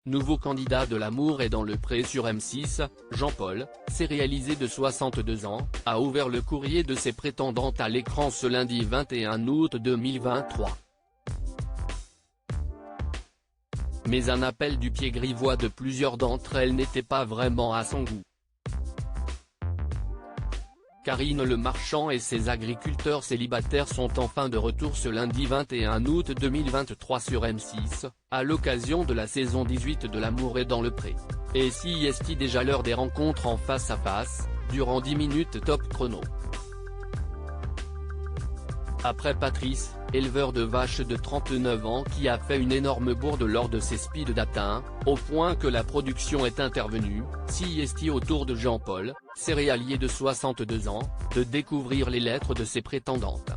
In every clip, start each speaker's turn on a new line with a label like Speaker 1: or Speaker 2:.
Speaker 1: nouveau candidat de l'Amour est dans le pré sur M6, Jean-Paul, céréalisé de 62 ans, a ouvert le courrier de ses prétendantes à l'écran ce lundi 21 août 2023. Mais un appel du pied grivois de plusieurs d'entre elles n'était pas vraiment à son goût. Karine Le Marchand et ses agriculteurs célibataires sont enfin de retour ce lundi 21 août 2023 sur M6, à l'occasion de la saison 18 de l'Amour est dans le pré. Et si est déjà l'heure des rencontres en face à face, durant 10 minutes top chrono. Après Patrice, éleveur de vaches de 39 ans qui a fait une énorme bourde lors de ses speed dating, au point que la production est intervenue, si est au tour de Jean-Paul, céréalier de 62 ans, de découvrir les lettres de ses prétendantes.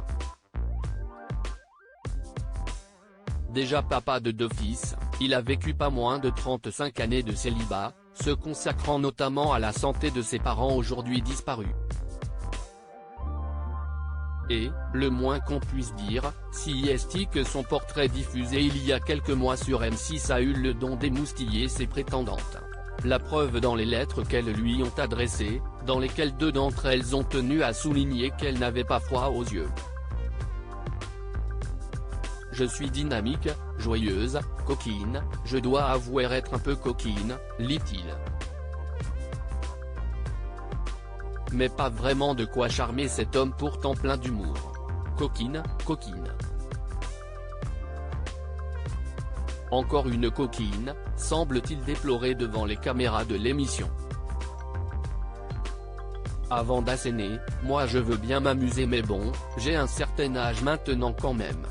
Speaker 1: Déjà papa de 2 fils, il a vécu pas moins de 35 années de célibat, se consacrant notamment à la santé de ses parents aujourd'hui disparus. Et, le moins qu'on puisse dire, si est que son portrait diffusé il y a quelques mois sur M6 a eu le don d'émoustiller ses prétendantes. La preuve dans les lettres qu'elles lui ont adressées, dans lesquelles 2 d'entre elles ont tenu à souligner qu'elles n'avaient pas froid aux yeux. Je suis dynamique, joyeuse, coquine, je dois avouer être un peu coquine, lit-il. Mais pas vraiment de quoi charmer cet homme pourtant plein d'humour. Coquine, coquine. Encore une coquine, semble-t-il déplorer devant les caméras de l'émission. Avant d'asséner, moi je veux bien m'amuser mais bon, j'ai un certain âge maintenant quand même.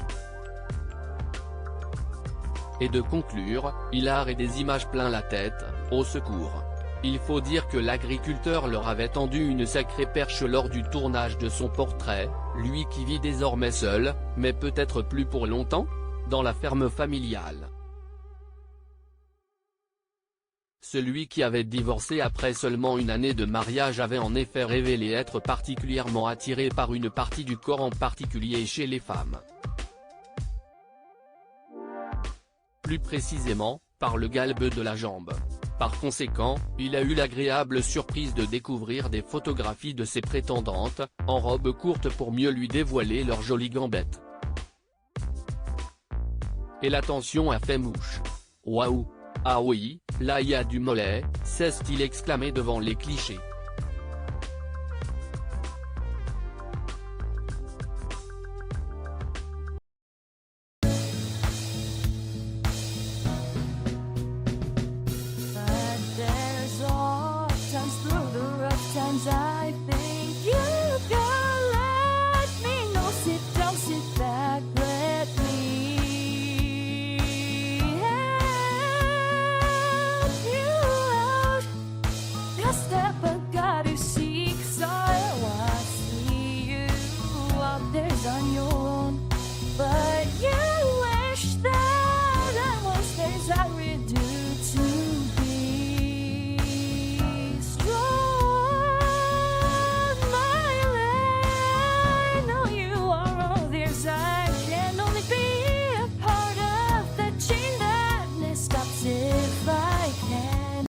Speaker 1: Et de conclure, hilar et des images plein la tête, au secours. Il faut dire que l'agriculteur leur avait tendu une sacrée perche lors du tournage de son portrait, lui qui vit désormais seul, mais peut-être plus pour longtemps, dans la ferme familiale. Celui qui avait divorcé après seulement une année de mariage avait en effet révélé être particulièrement attiré par une partie du corps en particulier chez les femmes. Plus précisément, par le galbe de la jambe. Par conséquent, il a eu l'agréable surprise de découvrir des photographies de ses prétendantes, en robe courte pour mieux lui dévoiler leurs jolies gambettes. Et l'attention a fait mouche. Waouh! Ah oui, là y a du mollet, s'est-il exclamé devant les clichés.
Speaker 2: I think you can let me know. Sit down, sit back, let me help you out. Just step, I got to see.